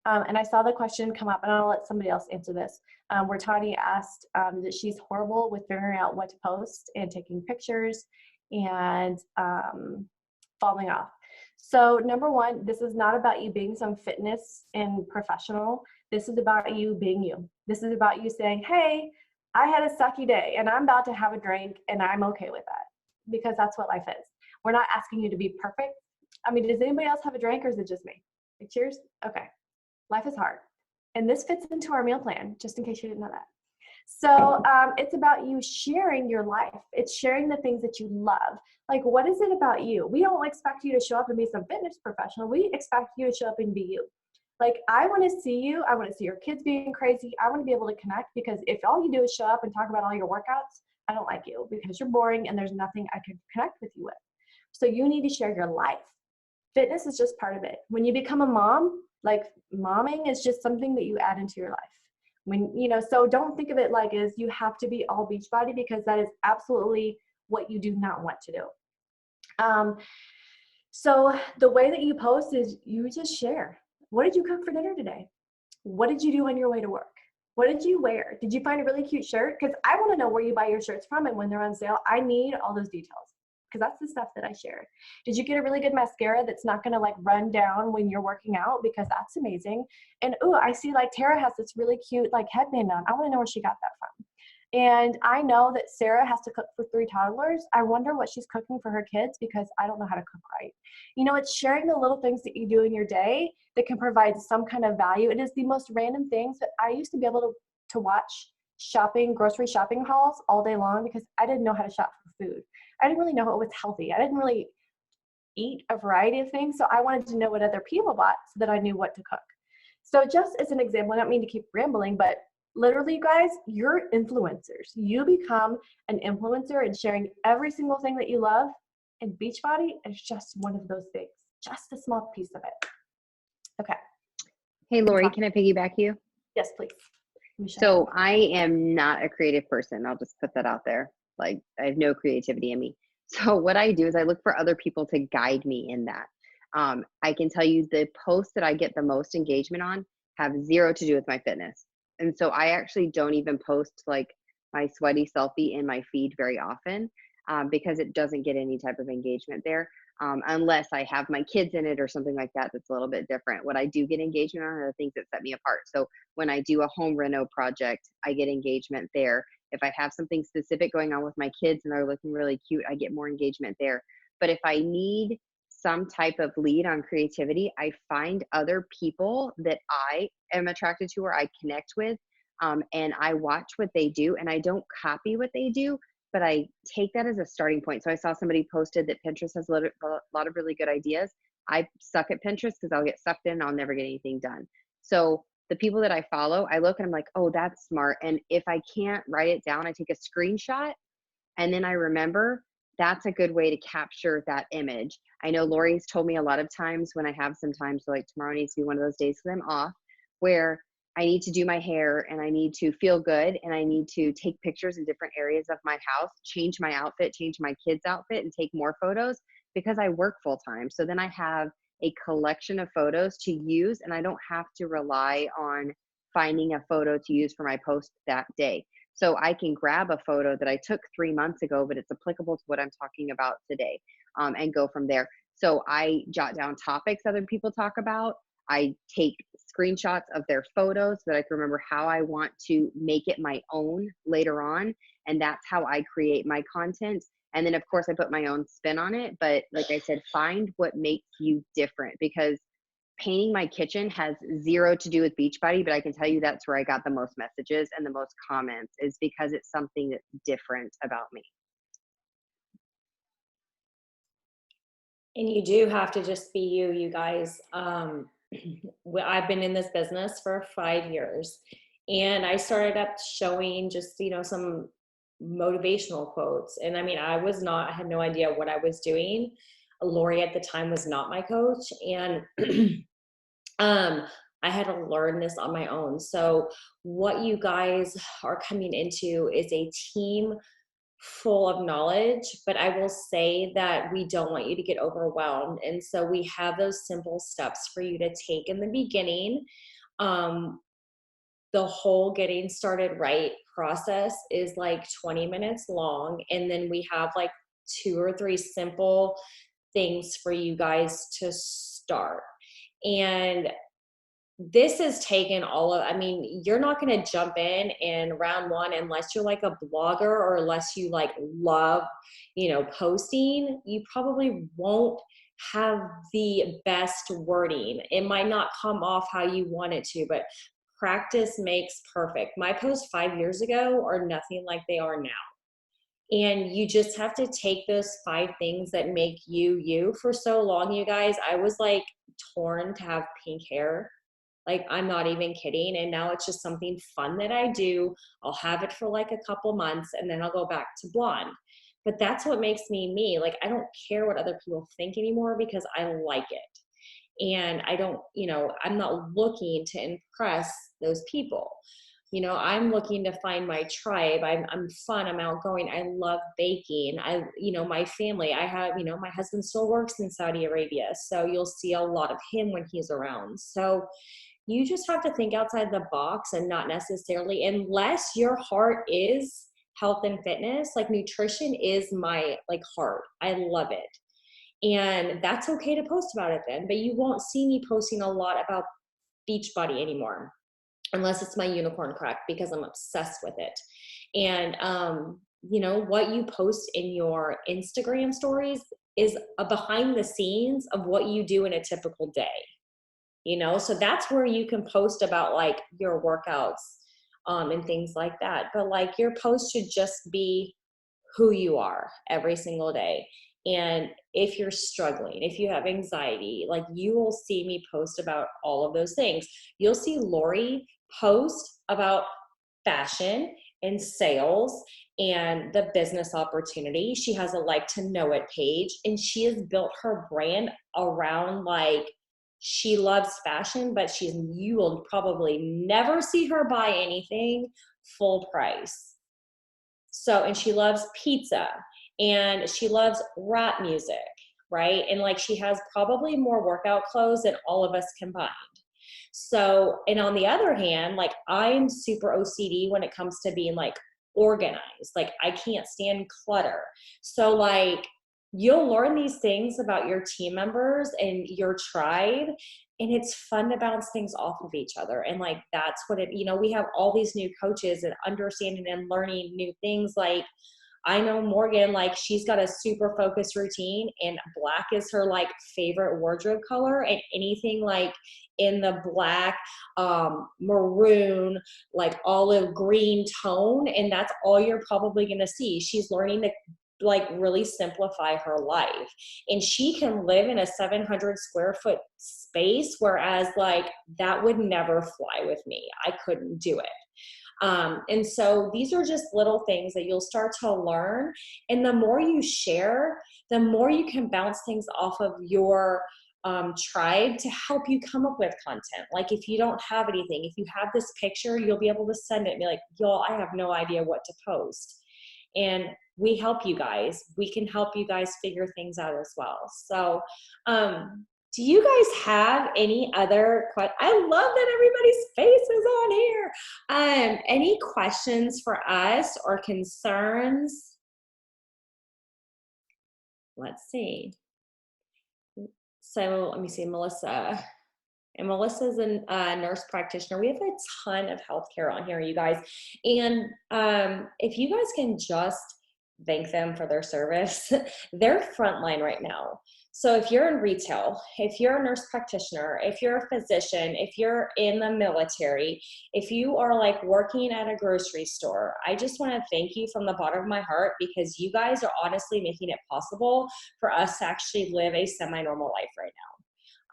Speaker 4: And I saw the question come up, and I'll let somebody else answer this, where Tani asked that she's horrible with figuring out what to post and taking pictures and falling off. So number one, this is not about you being some fitness and professional. This is about you being you. This is about you saying, hey, I had a sucky day and I'm about to have a drink and I'm okay with that, because that's what life is. We're not asking you to be perfect. I mean, does anybody else have a drink or is it just me? Like, cheers? Okay. Life is hard. And this fits into our meal plan, just in case you didn't know that. So it's about you sharing your life. It's sharing the things that you love. Like, what is it about you? We don't expect you to show up and be some fitness professional. We expect you to show up and be you. Like, I want to see you. I want to see your kids being crazy. I want to be able to connect, because if all you do is show up and talk about all your workouts, I don't like you, because you're boring and there's nothing I can connect with you with. So you need to share your life. Fitness is just part of it. When you become a mom, like, momming is just something that you add into your life. So don't think of it like as you have to be all Beachbody, because that is absolutely what you do not want to do. So the way that you post is you just share. What did you cook for dinner today? What did you do on your way to work? What did you wear? Did you find a really cute shirt? Because I want to know where you buy your shirts from and when they're on sale. I need all those details, because that's the stuff that I share. Did you get a really good mascara that's not going to like run down when you're working out? Because that's amazing. And I see like Tara has this really cute like headband on. I want to know where she got that from. And I know that Sarah has to cook for 3 toddlers. I wonder what she's cooking for her kids, because I don't know how to cook right. It's sharing the little things that you do in your day that can provide some kind of value. It is the most random things, but I used to be able to watch grocery shopping hauls all day long, because I didn't know how to shop for food. I didn't really know what was healthy. I didn't really eat a variety of things. So I wanted to know what other people bought so that I knew what to cook. So just as an example, I don't mean to keep rambling, but literally, guys, you're influencers. You become an influencer and sharing every single thing that you love. And Beachbody is just one of those things, just a small piece of it. Okay.
Speaker 2: Hey, Lori, can I piggyback you?
Speaker 4: Yes, please.
Speaker 2: So I am not a creative person. I'll just put that out there. Like I have no creativity in me. So what I do is I look for other people to guide me in that. I can tell you the posts that I get the most engagement on have zero to do with my fitness. And so I actually don't even post like my sweaty selfie in my feed very often, because it doesn't get any type of engagement there, unless I have my kids in it or something like that. That's a little bit different. What I do get engagement on are the things that set me apart. So when I do a home reno project, I get engagement there. If I have something specific going on with my kids and they're looking really cute, I get more engagement there. But if I need some type of lead on creativity, I find other people that I am attracted to or I connect with, and I watch what they do, and I don't copy what they do, but I take that as a starting point. So I saw somebody posted that Pinterest has a lot of really good ideas. I suck at Pinterest because I'll get sucked in and I'll never get anything done. So the people that I follow, I look and I'm like, oh, that's smart. And if I can't write it down, I take a screenshot and then I remember. That's a good way to capture that image. I know Lori's told me a lot of times when I have some time, so like tomorrow needs to be one of those days because I'm off, where I need to do my hair and I need to feel good and I need to take pictures in different areas of my house, change my outfit, change my kids' outfit, and take more photos because I work full time. So then I have a collection of photos to use and I don't have to rely on finding a photo to use for my post that day. So I can grab a photo that I took 3 months ago, but it's applicable to what I'm talking about today, and go from there. So I jot down topics other people talk about. I take screenshots of their photos so that I can remember how I want to make it my own later on. And that's how I create my content. And then of course I put my own spin on it. But like I said, find what makes you different, because painting my kitchen has zero to do with Beachbody, but I can tell you that's where I got the most messages and the most comments, is because it's something that's different about me.
Speaker 1: And you do have to just be you, you guys. I've been in this business for 5 years, and I started up showing just, some motivational quotes. And I mean, I had no idea what I was doing. Lori at the time was not my coach. And I had to learn this on my own. So what you guys are coming into is a team full of knowledge, but I will say that we don't want you to get overwhelmed. And so we have those simple steps for you to take in the beginning. The whole getting started right process is like 20 minutes long. And then we have like 2 or 3 simple things for you guys to start. And this has taken you're not going to jump in round 1 unless you're like a blogger or unless you like love, posting. You probably won't have the best wording. It might not come off how you want it to, but practice makes perfect. My posts 5 years ago are nothing like they are now. And you just have to take those 5 things that make you you. For so long, you guys, I was like torn to have pink hair. Like, I'm not even kidding. And now it's just something fun that I do. I'll have it for like a couple months and then I'll go back to blonde. But that's what makes me me. Like, I don't care what other people think anymore because I like it. And I don't, I'm not looking to impress those people. I'm looking to find my tribe. I'm fun. I'm outgoing. I love baking. My family, I have, my husband still works in Saudi Arabia. So you'll see a lot of him when he's around. So you just have to think outside the box and not necessarily, unless your heart is health and fitness, like nutrition is my like heart. I love it. And that's okay to post about it then, but you won't see me posting a lot about Beachbody anymore, unless it's my unicorn crack, because I'm obsessed with it. And, what you post in your Instagram stories is a behind the scenes of what you do in a typical day. So that's where you can post about like your workouts, and things like that. But like your post should just be who you are every single day. And if you're struggling, if you have anxiety, like you will see me post about all of those things. You'll see Lori post about fashion and sales and the business opportunity. She has a like to know it page, and she has built her brand around like She loves fashion, but you will probably never see her buy anything full price. So, and she loves pizza and she loves rap music, right? And like she has probably more workout clothes than all of us combined. So, and on the other hand, like I'm super OCD when it comes to being like organized. Like I can't stand clutter. So like you'll learn these things about your team members and your tribe, and it's fun to bounce things off of each other. And like that's what it, you know, we have all these new coaches and understanding and learning new things. Like I know Morgan, like she's got a super focused routine and black is her like favorite wardrobe color, and anything like in the black, maroon, like olive green tone. And that's all you're probably going to see. She's learning to like really simplify her life, and she can live in a 700 square foot space. Whereas like that would never fly with me. I couldn't do it. And so these are just little things that you'll start to learn. And the more you share, the more you can bounce things off of your tribe to help you come up with content. Like if you don't have anything, if you have this picture, you'll be able to send it and be like, y'all, I have no idea what to post. And we help you guys. We can help you guys figure things out as well. So, do you guys have any other questions? I love that everybody's face is on here. Any questions for us or concerns? Let's see. So let me see, Melissa. And Melissa's a nurse practitioner. We have a ton of healthcare on here, you guys. And if you guys can just thank them for their service, they're frontline right now. So if you're in retail, if you're a nurse practitioner, if you're a physician, if you're in the military, if you are like working at a grocery store, I just want to thank you from the bottom of my heart, because you guys are honestly making it possible for us to actually live a semi-normal life right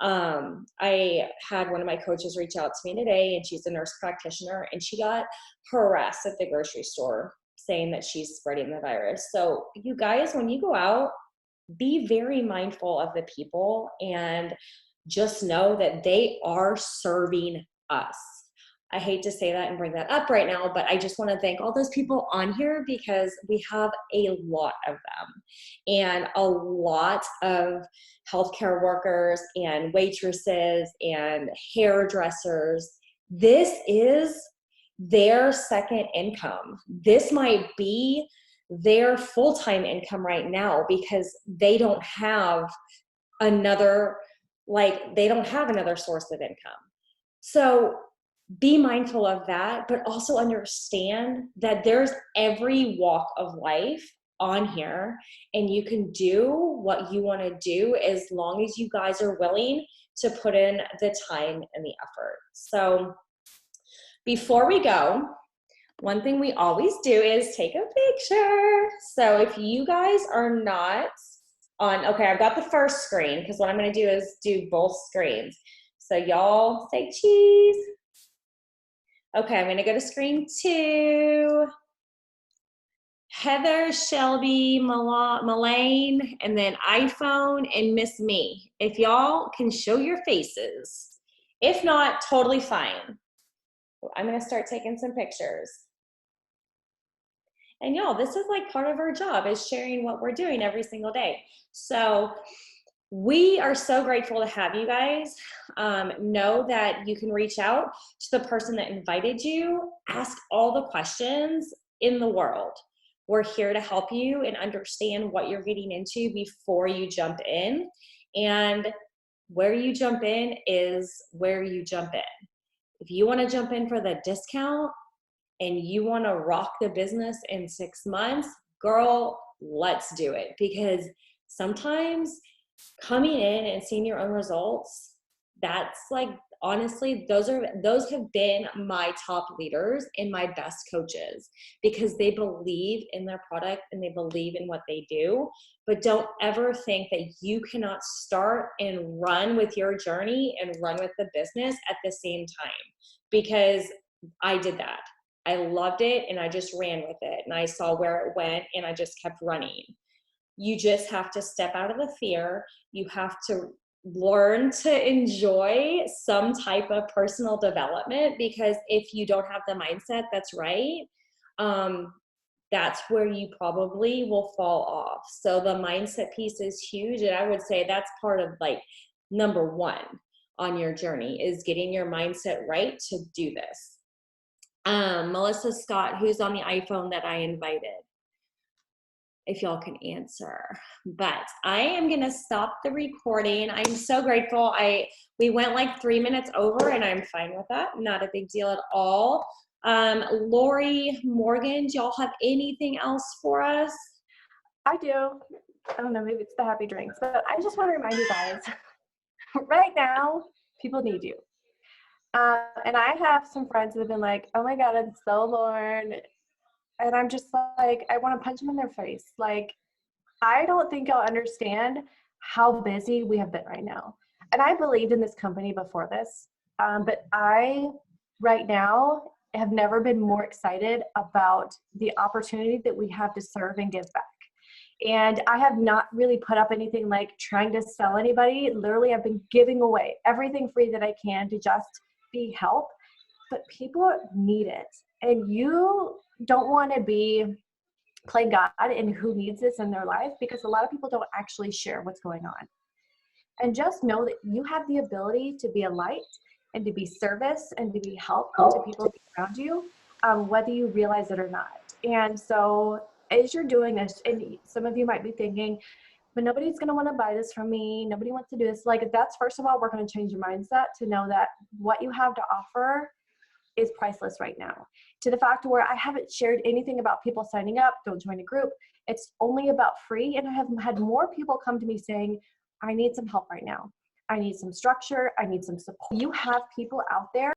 Speaker 1: now. I had one of my coaches reach out to me today, and she's a nurse practitioner, and she got harassed at the grocery store saying that she's spreading the virus. So you guys, when you go out, be very mindful of the people and just know that they are serving us. I hate to say that and bring that up right now, but I just want to thank all those people on here, because we have a lot of them, and a lot of healthcare workers and waitresses and hairdressers. This is their second income. This might be their full-time income right now, because they don't have another, they don't have another source of income. So be mindful of that, but also understand that there's every walk of life on here, and you can do what you want to do as long as you guys are willing to put in the time and the effort. So before we go, one thing we always do is take a picture. So if you guys are not on, okay, I've got the first screen, because what I'm going to do is do both screens. So y'all say cheese. Okay, I'm going to go to screen 2. Heather, Shelby, Melaine, and then iPhone, and Miss Me. If y'all can show your faces. If not, totally fine. I'm going to start taking some pictures. And y'all, this is like part of our job, is sharing what we're doing every single day. So we are so grateful to have you guys. Know that you can reach out to the person that invited you. Ask all the questions in the world. We're here to help you and understand what you're getting into before you jump in. And where you jump in is where you jump in. If you want to jump in for the discount and you want to rock the business in 6 months, girl, let's do it. Because sometimes coming in and seeing your own results, that's like, honestly, those have been my top leaders and my best coaches, because they believe in their product and they believe in what they do. But don't ever think that you cannot start and run with your journey and run with the business at the same time, because I did that. I loved it and I just ran with it, and I saw where it went and I just kept running. You just have to step out of the fear. You have to learn to enjoy some type of personal development, because if you don't have the mindset that's right, that's where you probably will fall off. So the mindset piece is huge. And I would say that's part of like number one on your journey, is getting your mindset right to do this. Melissa Scott, who's on the iPhone that I invited, if y'all can answer. But I am gonna stop the recording. I'm so grateful. We went like 3 minutes over, and I'm fine with that. Not a big deal at all. Lori, Morgan, do y'all have anything else for us?
Speaker 4: I do. I don't know, maybe it's the happy drinks, but I just want to remind you guys, right now, people need you. And I have some friends that have been like, oh my God, I'm so bored. And I'm just like, I want to punch them in their face. Like, I don't think y'all understand how busy we have been right now. And I believed in this company before this, but I, right now, have never been more excited about the opportunity that we have to serve and give back. And I have not really put up anything like trying to sell anybody. Literally, I've been giving away everything free that I can to just be help. But people need it. And you don't want to be playing God in who needs this in their life, because a lot of people don't actually share what's going on. And just know that you have the ability to be a light and to be service and to be help to people around you, whether you realize it or not. And so as you're doing this, and some of you might be thinking, but nobody's going to want to buy this from me. Nobody wants to do this. Like, that's, first of all, we're going to change your mindset to know that what you have to offer is priceless right now. To the fact where I haven't shared anything about people signing up, don't join a group. It's only about free. And I have had more people come to me saying, I need some help right now. I need some structure. I need some support. You have people out there